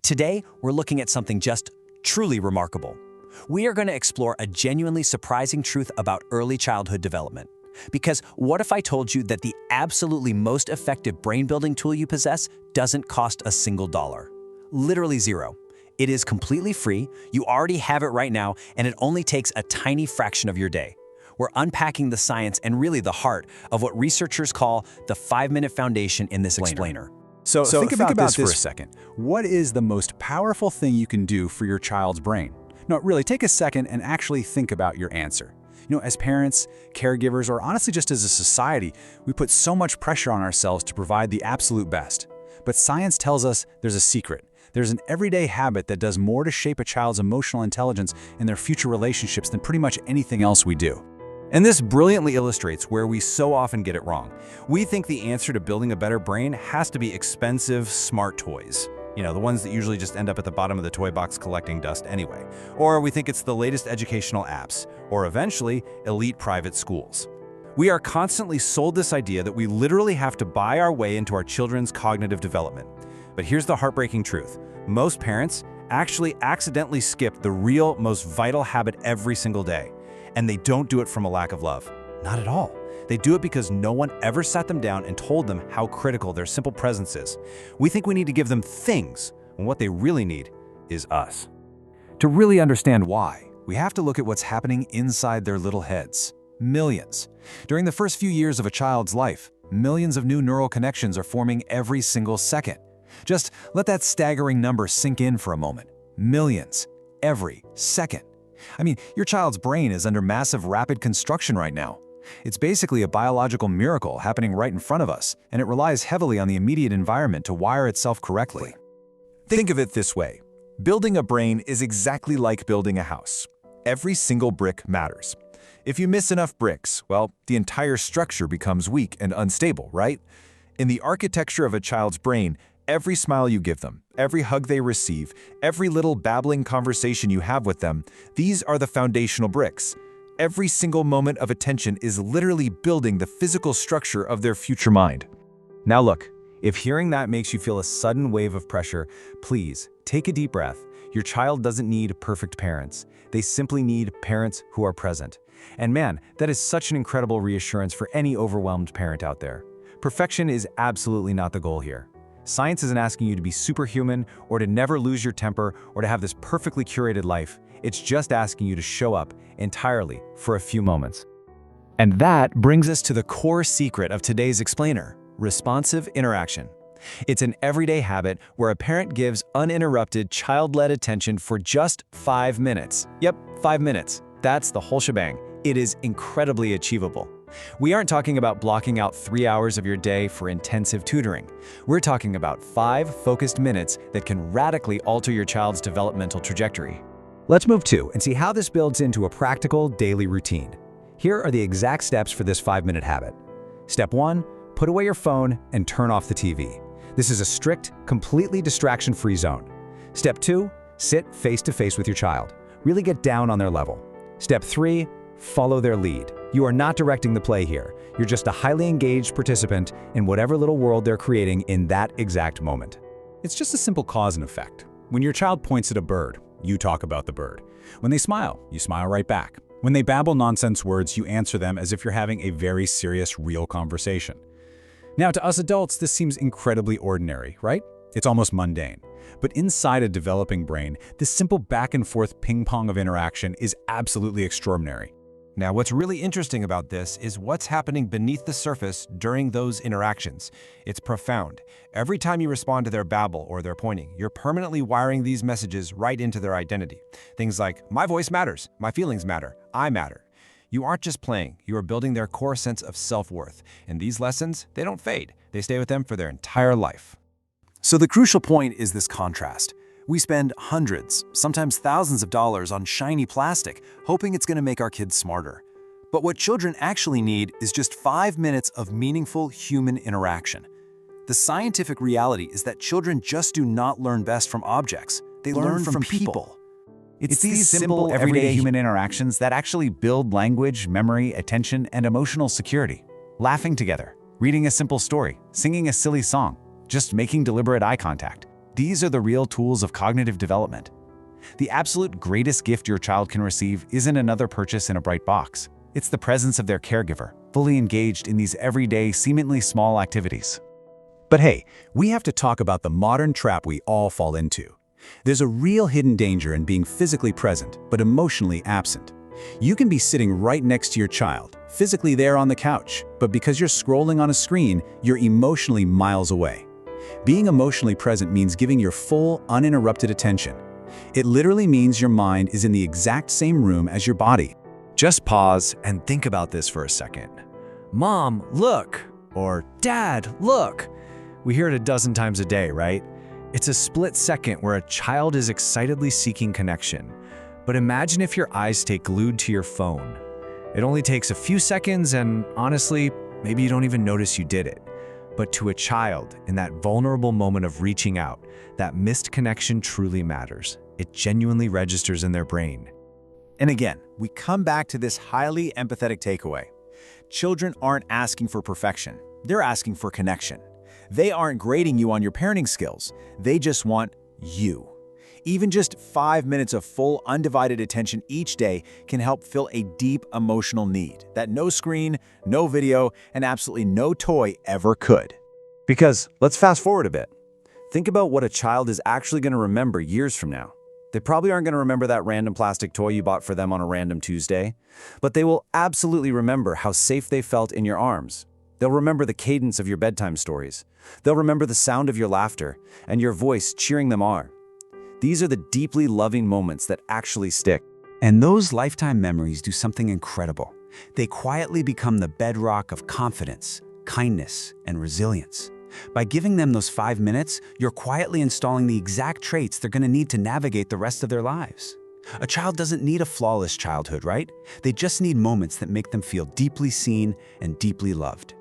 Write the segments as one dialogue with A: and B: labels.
A: Today, we're looking at something just truly remarkable. We are going to explore a genuinely surprising truth about early childhood development. Because what if I told you that the absolutely most effective brain-building tool you possess doesn't cost a single dollar? Literally zero. It is completely free, you already have it right now, and it only takes a tiny fraction of your day. We're unpacking the science and really the heart of what researchers call the 5-minute foundation in this explainer.
B: So think about this for a second. What is the most powerful thing you can do for your child's brain? No, really, take a second and actually think about your answer. As parents, caregivers, or honestly just as a society, we put so much pressure on ourselves to provide the absolute best. But science tells us there's a secret. There's an everyday habit that does more to shape a child's emotional intelligence and their future relationships than pretty much anything else we do.
C: And this brilliantly illustrates where we so often get it wrong. We think the answer to building a better brain has to be expensive, smart toys. The ones that usually just end up at the bottom of the toy box collecting dust anyway. Or we think it's the latest educational apps, or eventually, elite private schools. We are constantly sold this idea that we literally have to buy our way into our children's cognitive development. But here's the heartbreaking truth. Most parents actually accidentally skip the real, most vital habit every single day. And they don't do it from a lack of love. Not at all. They do it because no one ever sat them down and told them how critical their simple presence is. We think we need to give them things, when what they really need is us. To really understand why, we have to look at what's happening inside their little heads. Millions. During the first few years of a child's life, millions of new neural connections are forming every single second. Just let that staggering number sink in for a moment. Millions. Every second. Your child's brain is under massive rapid construction right now. It's basically a biological miracle happening right in front of us, and it relies heavily on the immediate environment to wire itself correctly.
D: Think of it this way. Building a brain is exactly like building a house. Every single brick matters. If you miss enough bricks, well, the entire structure becomes weak and unstable, right? In the architecture of a child's brain, every smile you give them, every hug they receive, every little babbling conversation you have with them, these are the foundational bricks. Every single moment of attention is literally building the physical structure of their future mind.
C: Now look, if hearing that makes you feel a sudden wave of pressure, please take a deep breath. Your child doesn't need perfect parents. They simply need parents who are present. And man, that is such an incredible reassurance for any overwhelmed parent out there. Perfection is absolutely not the goal here. Science isn't asking you to be superhuman or to never lose your temper or to have this perfectly curated life. It's just asking you to show up entirely for a few moments.
A: And that brings us to the core secret of today's explainer, responsive interaction. It's an everyday habit where a parent gives uninterrupted, child-led attention for just 5 minutes. Yep, 5 minutes. That's the whole shebang. It is incredibly achievable. We aren't talking about blocking out 3 hours of your day for intensive tutoring. We're talking about 5 focused minutes that can radically alter your child's developmental trajectory.
C: Let's move to and see how this builds into a practical daily routine. Here are the exact steps for this 5-minute habit. Step 1, put away your phone and turn off the TV. This is a strict, completely distraction-free zone. Step 2, sit face-to-face with your child. Really get down on their level. Step 3, follow their lead. You are not directing the play here. You're just a highly engaged participant in whatever little world they're creating in that exact moment.
B: It's just a simple cause and effect. When your child points at a bird, you talk about the bird. When they smile, you smile right back. When they babble nonsense words, you answer them as if you're having a very serious, real conversation. Now, to us adults, this seems incredibly ordinary, right? It's almost mundane. But inside a developing brain, this simple back-and-forth ping-pong of interaction is absolutely extraordinary.
C: Now, what's really interesting about this is what's happening beneath the surface during those interactions. It's profound. Every time you respond to their babble or their pointing, you're permanently wiring these messages right into their identity. Things like, my voice matters, my feelings matter, I matter. You aren't just playing, you are building their core sense of self-worth. And these lessons, they don't fade. They stay with them for their entire life.
A: So the crucial point is this contrast. We spend hundreds, sometimes thousands of dollars on shiny plastic, hoping it's going to make our kids smarter. But what children actually need is just 5 minutes of meaningful human interaction. The scientific reality is that children just do not learn best from objects. They learn from people.
B: It's these simple, everyday human interactions that actually build language, memory, attention, and emotional security. Laughing together, reading a simple story, singing a silly song, just making deliberate eye contact. These are the real tools of cognitive development. The absolute greatest gift your child can receive isn't another purchase in a bright box. It's the presence of their caregiver, fully engaged in these everyday, seemingly small activities. But hey, we have to talk about the modern trap we all fall into. There's a real hidden danger in being physically present, but emotionally absent. You can be sitting right next to your child, physically there on the couch, but because you're scrolling on a screen, you're emotionally miles away. Being emotionally present means giving your full, uninterrupted attention. It literally means your mind is in the exact same room as your body.
C: Just pause and think about this for a second. Mom, look! Or Dad, look! We hear it a dozen times a day, right? It's a split second where a child is excitedly seeking connection. But imagine if your eyes stay glued to your phone. It only takes a few seconds and honestly, maybe you don't even notice you did it. But to a child, in that vulnerable moment of reaching out, that missed connection truly matters. It genuinely registers in their brain.
D: And again, we come back to this highly empathetic takeaway. Children aren't asking for perfection. They're asking for connection. They aren't grading you on your parenting skills. They just want you. Even just 5 minutes of full, undivided attention each day can help fill a deep emotional need that no screen, no video, and absolutely no toy ever could.
C: Because let's fast forward a bit. Think about what a child is actually going to remember years from now. They probably aren't going to remember that random plastic toy you bought for them on a random Tuesday, but they will absolutely remember how safe they felt in your arms. They'll remember the cadence of your bedtime stories. They'll remember the sound of your laughter and your voice cheering them on. These are the deeply loving moments that actually stick.
B: And those lifetime memories do something incredible. They quietly become the bedrock of confidence, kindness, and resilience. By giving them those 5 minutes, you're quietly installing the exact traits they're going to need to navigate the rest of their lives. A child doesn't need a flawless childhood, right? They just need moments that make them feel deeply seen and deeply loved.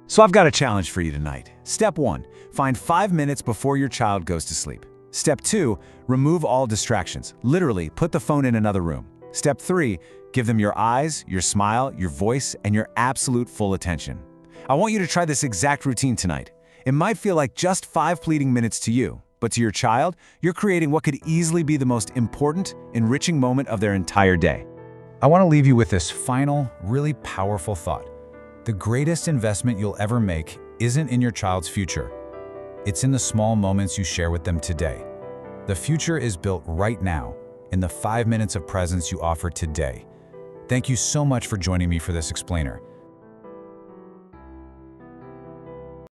B: So I've got a challenge for you tonight. Step 1, find 5 minutes before your child goes to sleep. Step 2, remove all distractions. Literally, put the phone in another room. Step 3, give them your eyes, your smile, your voice, and your absolute full attention. I want you to try this exact routine tonight. It might feel like just 5 fleeting minutes to you, but to your child, you're creating what could easily be the most important, enriching moment of their entire day. I want to leave you with this final, really powerful thought. The greatest investment you'll ever make isn't in your child's future. It's in the small moments you share with them today. The future is built right now, in the 5 minutes of presence you offer today. Thank you so much for joining me for this explainer.